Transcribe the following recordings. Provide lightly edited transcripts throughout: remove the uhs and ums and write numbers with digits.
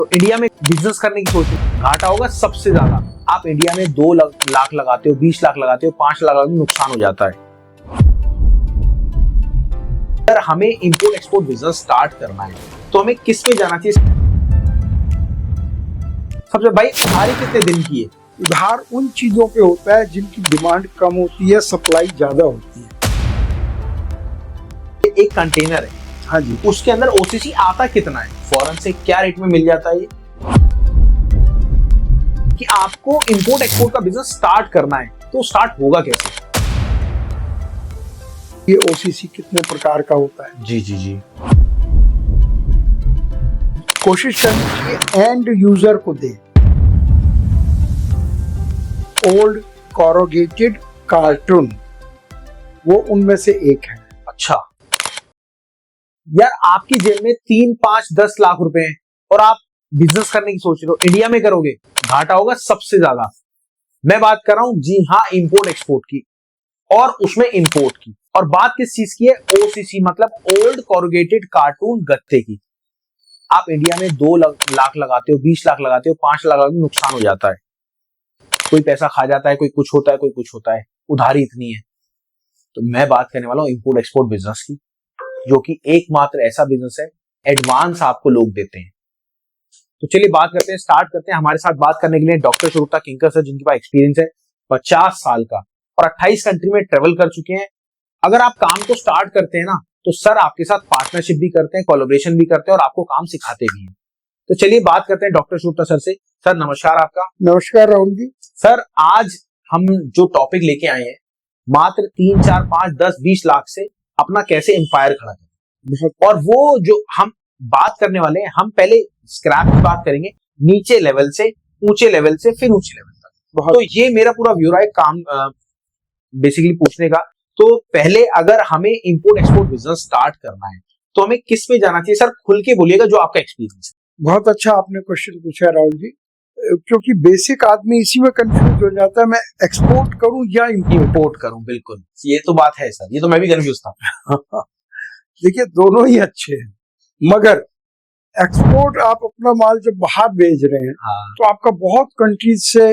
तो इंडिया में बिजनेस करने की सोच घाटा होगा सबसे ज्यादा। आप इंडिया में 2 लाख लगाते हो, 20 लाख लगाते हो, 5 लाख लगाते हो, नुकसान हो जाता है। अगर हमें इंपोर्ट एक्सपोर्ट बिजनेस स्टार्ट करना है तो हमें किस पे जाना चाहिए? सबसे भाई उधारी कितने दिन की है? उधार उन चीजों पे होता है जिनकी डिमांड कम होती है, सप्लाई ज्यादा होती है। एक कंटेनर है, हाँ जी, उसके अंदर ओसीसी आता कितना है? फॉरेन से क्या रेट में मिल जाता है ये? कि आपको इंपोर्ट एक्सपोर्ट का बिजनेस स्टार्ट करना है तो स्टार्ट होगा कैसे? ये ओसीसी कितने प्रकार का होता है? जी जी जी। कोशिश करनी चाहिए एंड यूजर को दे। ओल्ड कोरोगेटेड कार्टून वो उनमें से एक है। अच्छा यार, आपकी जेब में 3, 5, 10 लाख रुपए हैं और आप बिजनेस करने की सोच रहे हो, इंडिया में करोगे, घाटा होगा सबसे ज्यादा। मैं बात कर रहा हूं जी हाँ इंपोर्ट एक्सपोर्ट की, और उसमें इंपोर्ट की। और बात किस चीज की है? ओसीसी मतलब ओल्ड कोरुगेटेड कार्टून गत्ते की। आप इंडिया में 2 लाख लगाते हो, 20 लाख लगाते हो, 5 लाख लगाते हो, नुकसान हो जाता है। कोई पैसा खा जाता है, कोई कुछ होता है, कोई कुछ होता है, उधारी इतनी है। तो मैं बात करने वाला हूं इंपोर्ट एक्सपोर्ट बिजनेस की, जो कि एकमात्र ऐसा बिजनेस है एडवांस आपको लोग देते हैं। तो चलिए बात करते हैं, स्टार्ट करते हैं। हमारे साथ बात करने के लिए डॉक्टर शुरुता किंकर सर, जिनके पास एक्सपीरियंस है 50 साल का और 28 कंट्री में ट्रेवल कर चुके हैं। अगर आप काम को स्टार्ट करते हैं ना, तो सर आपके साथ पार्टनरशिप भी करते हैं, कोलैबोरेशन भी करते हैं और आपको काम सिखाते भी हैं। तो चलिए बात करते हैं डॉक्टर शुरुता सर से। सर नमस्कार आपका। नमस्कार राहुल जी। सर आज हम जो टॉपिक लेके आए हैं, मात्र 3, 4, 5, 10, 20 लाख से अपना कैसे एम्पायर खड़ा करें, और वो जो हम बात करने वाले हैं, हम पहले स्क्रैप की बात करेंगे, नीचे लेवल से ऊंचे लेवल से फिर ऊंचे लेवल तक। तो ये मेरा पूरा व्यू है काम बेसिकली पूछने का। तो पहले अगर हमें इंपोर्ट एक्सपोर्ट बिजनेस स्टार्ट करना है तो हमें किस पे जाना चाहिए? सर खुल के बोलिएगा जो आपका एक्सपीरियंस है। बहुत अच्छा आपने क्वेश्चन पूछा है राहुल जी, क्योंकि बेसिक आदमी इसी में कंफ्यूज हो जाता है, मैं एक्सपोर्ट करूं या इंपोर्ट करूं। बिल्कुल, ये तो बात है सर, ये तो मैं भी कंफ्यूज था। देखिए दोनों ही अच्छे हैं, मगर एक्सपोर्ट आप अपना माल जब बाहर भेज रहे हैं, हाँ, तो आपका बहुत कंट्रीज से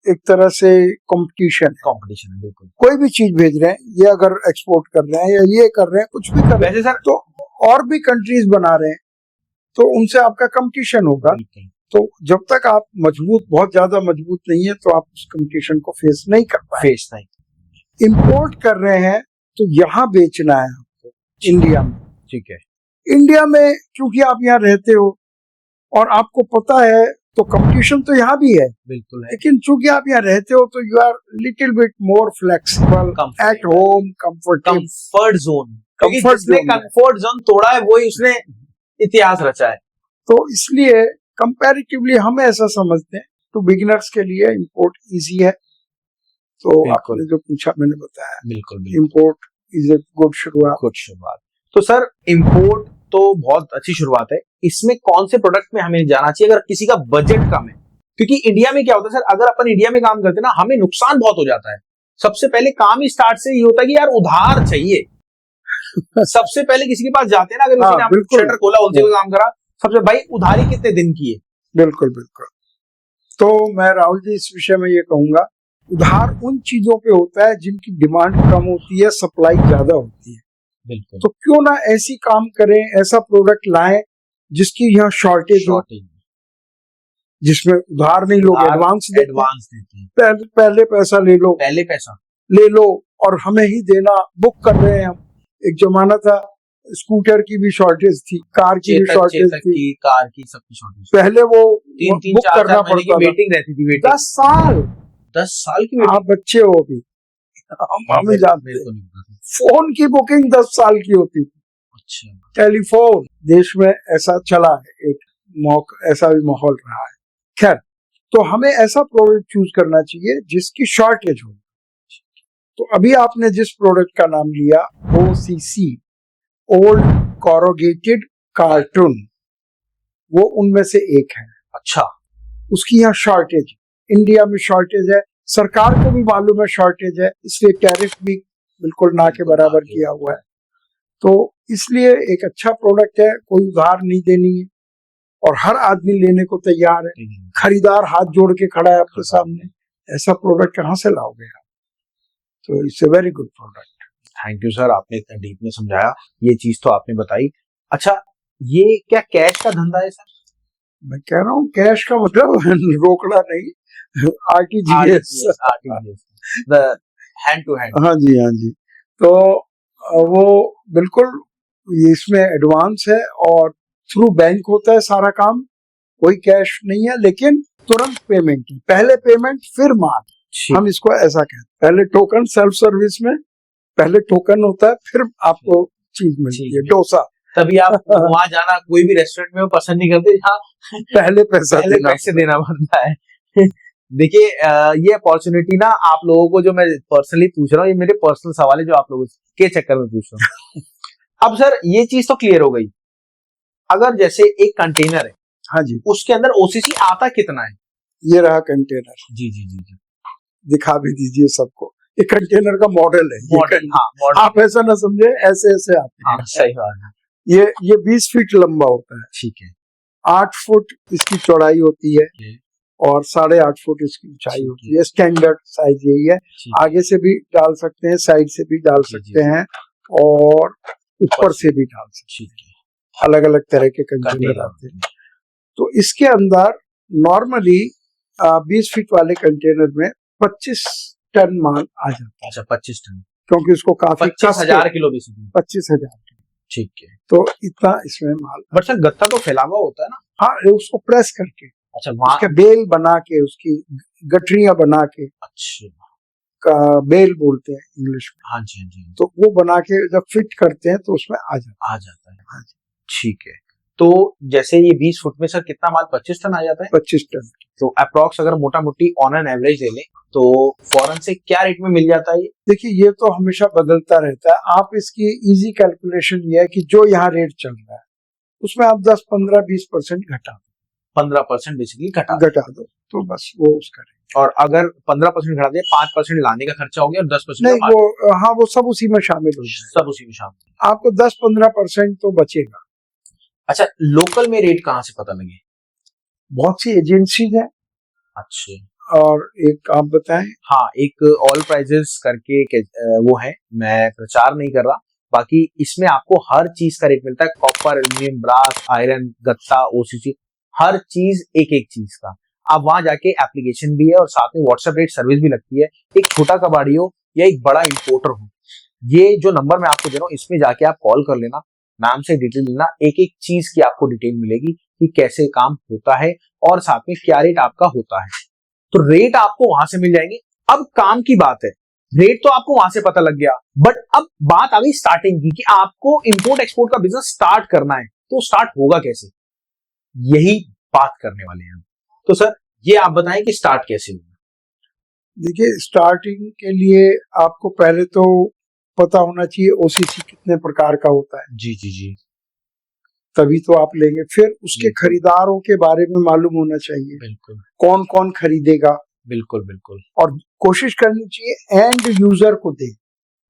एक तरह से कंपटीशन है बिल्कुल। कोई भी चीज भेज रहे हैं, ये अगर एक्सपोर्ट कर रहे हैं या ये कर रहे हैं, कुछ भी कर रहे हैं, वैसे सर तो और भी कंट्रीज बना रहे हैं, तो उनसे आपका कंपटीशन होगा। तो जब तक आप बहुत ज्यादा मजबूत नहीं है, तो आप उस कंपटीशन को फेस नहीं कर पाए। इंपोर्ट कर रहे हैं तो यहाँ बेचना है आपको इंडिया में। ठीक है। इंडिया में क्योंकि आप यहाँ रहते हो और आपको पता है, तो कंपटीशन तो यहाँ भी है, बिल्कुल है। लेकिन चूंकि आप यहाँ रहते हो तो you are little bit more flexible, at home, comfort zone. क्योंकि जिसने कंफर्ट जोन तोड़ा है वही उसने इतिहास रचा है। तो इसलिए कंपैरेटिवली हम ऐसा समझते हैं, तो बिगिनर्स के लिए इंपोर्ट इजी है। तो आपने जो पूछा मैंने बताया, बिल्कुल इंपोर्ट इज ए गुड शुरुआत। तो सर इंपोर्ट तो बहुत अच्छी शुरुआत है। इसमें कौन से प्रोडक्ट में हमें जाना चाहिए अगर किसी का बजट कम है? क्योंकि इंडिया में क्या होता है सर, अगर अपन इंडिया में काम करते हैं ना, हमें नुकसान बहुत हो जाता है। सबसे पहले काम ही स्टार्ट से ये होता है कि यार उधार चाहिए। सबसे पहले किसी के पास जाते हैं ना, अगर किसी ने शटर खोला, उनसे काम करा, सबसे भाई उधारी कितने दिन की है? बिल्कुल बिल्कुल। तो मैं राहुल जी इस विषय में ये कहूंगा, उधार उन चीजों पे होता है जिनकी डिमांड कम होती है, सप्लाई ज्यादा होती है। बिल्कुल। तो क्यों ना ऐसी काम करें, ऐसा प्रोडक्ट लाएं जिसकी यहाँ शॉर्टेज हो, जिसमें उधार नहीं, लोग एडवांस देते हैं। पहले पैसा ले लो और हमें ही देना, बुक कर रहे हैं हम। एक जमाना था स्कूटर की भी शॉर्टेज थी, कार की भी शॉर्टेज थी, कार की सबकी शॉर्टेज। पहले वो 3-3, बुक 4-4 करना पड़ता था, वेटिंग रहती थी। 10 साल 10 साल की वेटिंग। आप बच्चे हो अभी, हमें जानते हैं, फोन की बुकिंग 10 साल की होती थी। अच्छा। टेलीफोन देश में ऐसा चला है, एक ऐसा भी माहौल रहा है। खैर, तो हमें ऐसा प्रोडक्ट चूज करना चाहिए जिसकी शॉर्टेज हो। तो अभी आपने जिस प्रोडक्ट का नाम लिया, OCC, ओल्ड कोरुगेटेड कार्टून, वो उनमें से एक है। अच्छा। उसकी यहाँ शॉर्टेज, इंडिया में शॉर्टेज है, सरकार को भी मालूम है शॉर्टेज है, इसलिए टैरिफ भी बिल्कुल ना के बराबर किया हुआ है। तो इसलिए एक अच्छा प्रोडक्ट है, कोई उधार नहीं देनी है, और हर आदमी लेने को तैयार है, खरीदार हाथ जोड़ के खड़ा है आपके सामने, ऐसा प्रोडक्ट कहाँ से लाओगे आप? तो it's a very good product. Thank you sir, आपने इतना डीप में समझाया, ये चीज तो आपने बताई। अच्छा, ये क्या कैश का धंधा है सर? मैं कह रहा हूँ कैश का मतलब रोकड़ा नहीं, आरटीजीएस, हैंड टू हैंड। हाँ जी, हाँ जी। तो वो बिल्कुल इसमें एडवांस है और थ्रू बैंक होता है सारा काम, कोई कैश नहीं है, लेकिन तुरंत पेमेंट है, पहले पेमेंट फिर माल, हम इसको ऐसा कहते हैं। पहले टोकन, सेल्फ सर्विस में पहले टोकन होता है, फिर आपको चीज मिलती है, डोसा। तभी आप वहां जाना, कोई भी रेस्टोरेंट में वो पसंद नहीं करते, हाँ पहले पैसे देना पड़ता है। देखिए, ये अपॉर्चुनिटी ना आप लोगों को जो मैं पर्सनली पूछ रहा हूँ, ये मेरे पर्सनल सवाल है जो आप लोगों के चक्कर में पूछ रहा हूँ। अब सर ये चीज तो क्लियर हो गई, अगर जैसे एक कंटेनर है, हाँ जी, उसके अंदर ओसीसी आता कितना है? ये रहा कंटेनर, जी जी जी जी, दिखा भी दीजिए सबको, ये कंटेनर का मॉडल है, मॉडल, हाँ मॉडल, आप ऐसा ना समझे ऐसे ऐसे आते हैं, हाँ सही बात है। ये 20 फीट लंबा होता है, ठीक है, 8 फुट इसकी चौड़ाई होती है और 8.5 फुट इसकी ऊंचाई होती है, स्टैंडर्ड साइज यही है। आगे से भी डाल सकते हैं, साइड से भी डाल सकते हैं और ऊपर से भी डाल सकते हैं, अलग अलग तरह के कंटेनर आते हैं। तो इसके अंदर नॉर्मली 20 फीट वाले कंटेनर में 25 टन माल आ जाता है। अच्छा, 25 टन, क्योंकि उसको काफी 25,000 किलो बेसिकली, 25,000। ठीक है, तो इतना इसमें माल। बट सर गत्ता तो फैला हुआ होता है ना? हाँ, उसको प्रेस करके, अच्छा, उसके बेल बना के, उसकी गठरियां बना के, अच्छा का बेल बोलते हैं इंग्लिश में, हाँ जी हाँ जी, तो वो बना के जब फिट करते हैं तो उसमें आ जाता है। हाँ जी, ठीक है। तो जैसे ये 20 फुट में सर कितना माल, 25 टन आ जाता है? 25 टन। तो अप्रोक्स अगर मोटा मोटी ऑन एन एवरेज ले लें तो फॉरेन से क्या रेट में मिल जाता है? देखिए, ये तो हमेशा बदलता रहता है। आप इसकी इजी कैलकुलेशन ये है कि जो यहाँ रेट चल रहा है उसमें आप 10, 15, 20% घटा दो, 15% बेसिकली घटा दो, तो बस वो उसका रेट। और अगर 15% घटा दिया, 5% लाने का खर्चा हो गया और 10% नहीं, वो हाँ, वो सब उसी में शामिल हो जाए, सब उसी में शामिल, आपको 10-15% तो बचेगा। अच्छा, लोकल में रेट कहाँ से पता लगे? बहुत सी एजेंसीज है। अच्छा, और एक आप बताएं। हाँ, एक ऑल प्राइजेस करके वो है, मैं प्रचार नहीं कर रहा, बाकी इसमें आपको हर चीज का रेट मिलता है, कॉपर, एल्यूमिनियम, ब्रास, आयरन, गत्ता, ओसीसी, हर चीज एक एक चीज का। आप वहां जाके एप्लीकेशन भी है और साथ में व्हाट्सएप रेट सर्विस भी लगती है। एक छोटा कबाड़ी हो या एक बड़ा इंपोर्टर हो, ये जो नंबर मैं आपको दे रहा हूँ इसमें जाके आप कॉल कर लेना, नाम से डिटेल लेना, एक एक चीज की आपको डिटेल मिलेगी कि कैसे काम होता है और साथ में क्या रेट आपका होता है। तो रेट आपको वहां से मिल जाएंगे। अब काम की बात है, रेट तो आपको वहां से पता लग गया, बट अब बात आ गई स्टार्टिंग की कि आपको इंपोर्ट एक्सपोर्ट का बिजनेस स्टार्ट करना है, तो स्टार्ट होगा कैसे, यही बात करने वाले हैं। तो सर ये आप बताएं कि स्टार्ट कैसे होगा? देखिए, स्टार्टिंग के लिए आपको पहले तो पता होना चाहिए ओसीसी कितने प्रकार का होता है। जी जी जी, तभी तो आप लेंगे। फिर उसके खरीदारों के बारे में मालूम होना चाहिए, बिल्कुल, कौन कौन खरीदेगा, बिल्कुल बिल्कुल, और कोशिश करनी चाहिए एंड यूजर को दे,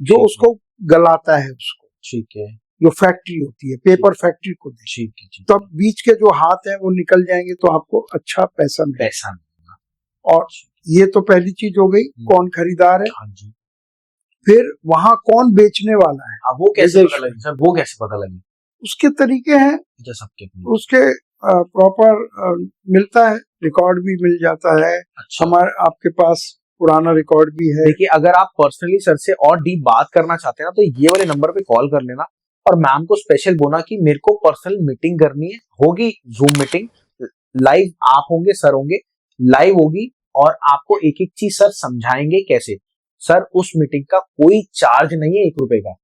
जो उसको गलाता है उसको, ठीक है, जो फैक्ट्री होती है, पेपर फैक्ट्री को दे। ठीक है, तब बीच के जो हाथ हैं वो निकल जाएंगे, तो आपको अच्छा पैसा मिलेगा। और ये तो पहली चीज हो गई, कौन खरीदार है। हाँ जी। फिर वहां कौन बेचने वाला है, वो कैसे पता लगे सर, वो कैसे पता लगे? उसके तरीके हैं, सबके उसके प्रॉपर मिलता है, रिकॉर्ड भी मिल जाता है। अच्छा, हमारे आपके पास पुराना रिकॉर्ड भी है। देखिए, अगर आप पर्सनली सर से और डीप बात करना चाहते हैं ना, तो ये वाले नंबर पे कॉल कर लेना और मैम को स्पेशल बोला कि मेरे को पर्सनल मीटिंग करनी है, होगी जूम मीटिंग, लाइव आप होंगे, सर होंगे, लाइव होगी और आपको एक एक चीज सर समझाएंगे कैसे। सर उस मीटिंग का कोई चार्ज नहीं है, 1 रुपए का।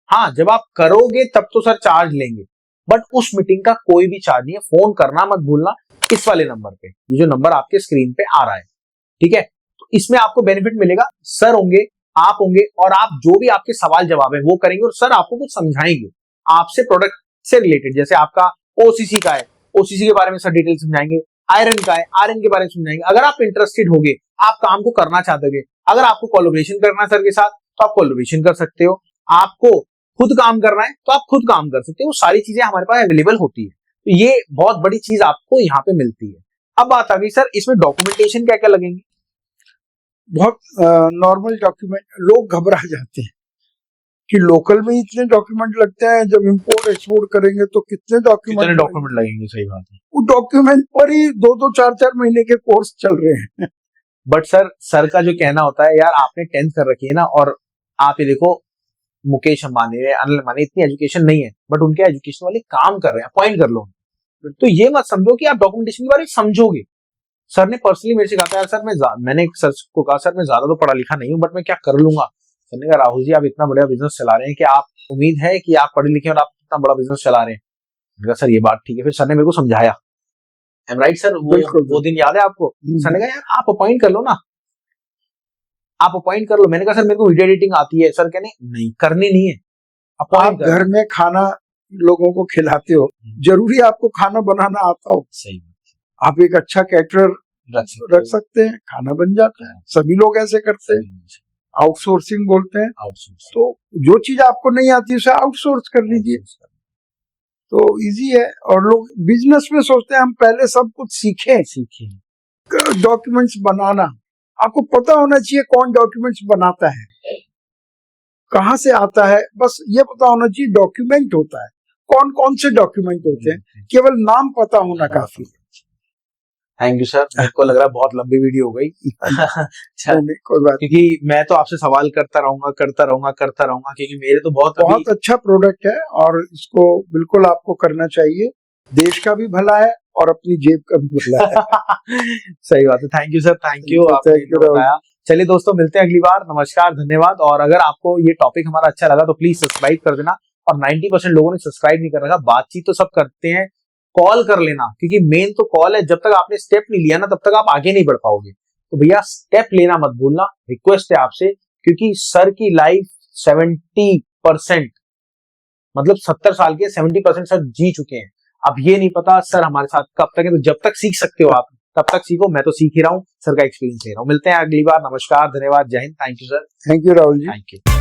हाँ, जब आप करोगे तब तो सर चार्ज लेंगे, बट उस मीटिंग का कोई भी चार्ज नहीं है। फोन करना मत भूलना इस वाले नंबर पे, ये जो नंबर आपके स्क्रीन पे आ रहा है, ठीक है। तो इसमें आपको बेनिफिट मिलेगा, सर होंगे, आप होंगे और आप जो भी आपके सवाल जवाब है वो करेंगे और सर आपको कुछ समझाएंगे आपसे प्रोडक्ट से रिलेटेड। जैसे आपका ओसीसी का है, ओसीसी के बारे में सर डिटेल समझाएंगे, आयरन का है, आयरन के बारे में समझाएंगे। अगर आप इंटरेस्टेड होगे, आप काम को करना चाहते हो, अगर आपको कोलैबोरेशन करना है सर के साथ तो आप कोलैबोरेशन कर सकते हो, आपको खुद काम करना है तो आप खुद काम कर सकते हो, वो सारी चीजें हमारे पास अवेलेबल होती है। तो ये बहुत बड़ी चीज आपको यहाँ पे मिलती है। अब बात आ गई सर, इसमें डॉक्यूमेंटेशन क्या क्या लगेंगे? बहुत नॉर्मल डॉक्यूमेंट, लोग घबरा जाते हैं कि लोकल में इतने डॉक्यूमेंट लगते हैं, जब इंपोर्ट एक्सपोर्ट करेंगे तो कितने डॉक्यूमेंट लगेंगे? सही बात है। वो डॉक्यूमेंट पर ही 2-2 4-4 महीने के कोर्स चल रहे हैं। बट सर का जो कहना होता है, यार आपने 10th कर रखी है ना, और आप ये देखो मुकेश अंबानी है, अनिल अंबानी, इतनी एजुकेशन नहीं है बट उनके एजुकेशन वाले काम कर रहे हैं, अपॉइंट कर लो। तो ये मत समझो कि आप डॉक्यूमेंटेशन के बारे में समझोगे। सर ने पर्सनली मेरे से कहा था, यार सर मैंने सर को कहा, सर मैं ज्यादा तो पढ़ा लिखा नहीं हूँ बट मैं क्या कर लूंगा। सर ने कहा, राहुल जी आप इतना बड़ा बिजनेस चला रहे हैं कि आप उम्मीद है कि आप पढ़े लिखे और आप इतना बड़ा बिजनेस चला रहे हैं। मैंने कहा सर ये बात ठीक है। फिर सर ने मेरे को समझाया, आई एम राइट सर, वो दिन याद है आपको? सर ने कहा यार आप अपॉइंट कर लो ना, आप अपॉइंट कर लो। मैंने कहा सर मेरे को वीडियो एडिटिंग आती है। सर कहने नहीं, करनी नहीं है, आप घर में खाना लोगों को खिलाते हो, जरूरी आपको खाना बनाना आता हो? सही, आप एक अच्छा कैटरर रख सकते हैं, खाना बन जाता है। सभी लोग ऐसे करते हैं, आउटसोर्सिंग बोलते हैं। तो जो चीज आपको नहीं आती उसे आउटसोर्स कर लीजिए, तो इजी है। और लोग बिजनेस में सोचते हैं हम पहले सब कुछ सीखें। डॉक्यूमेंट्स बनाना आपको पता होना चाहिए, कौन डॉक्यूमेंट्स बनाता है, कहाँ से आता है, बस ये पता होना चाहिए। डॉक्यूमेंट होता है, कौन कौन से डॉक्यूमेंट होते हैं, केवल नाम पता होना काफी है। थैंक यू सर, मेरे को लग रहा है बहुत लंबी वीडियो हो गई। कोई बात, क्योंकि मैं तो आपसे सवाल करता रहूंगा क्योंकि मेरे तो बहुत अच्छा प्रोडक्ट है और इसको बिल्कुल आपको करना चाहिए। देश का भी भला है और अपनी जेब का भी भला है। सही बात है। Thank you sir, thank you, आपने बताया। चलिए दोस्तों, मिलते हैं अगली बार। नमस्कार, धन्यवाद। और अगर आपको ये टॉपिक हमारा अच्छा लगा तो प्लीज सब्सक्राइब कर देना। और 90% लोगों ने सब्सक्राइब नहीं कर रखा। बातचीत तो सब करते हैं, कॉल कर लेना, क्योंकि मेन तो कॉल है। जब तक आपने स्टेप नहीं लिया ना, तब तक आप आगे नहीं बढ़ पाओगे। तो भैया स्टेप लेना मत भूलना, रिक्वेस्ट है आपसे। क्योंकि सर की लाइफ 70%, मतलब 70 साल के 70% सर जी चुके हैं। अब ये नहीं पता सर हमारे साथ कब तक है, तो जब तक सीख सकते हो आप तब तक सीखो। मैं तो सीख ही रहा हूँ, सर का एक्सपीरियंस ले रहा हूँ। मिलते हैं अगली बार। नमस्कार, धन्यवाद, जय हिंद। Thank you sir. Thank you Rahul ji. Thank you.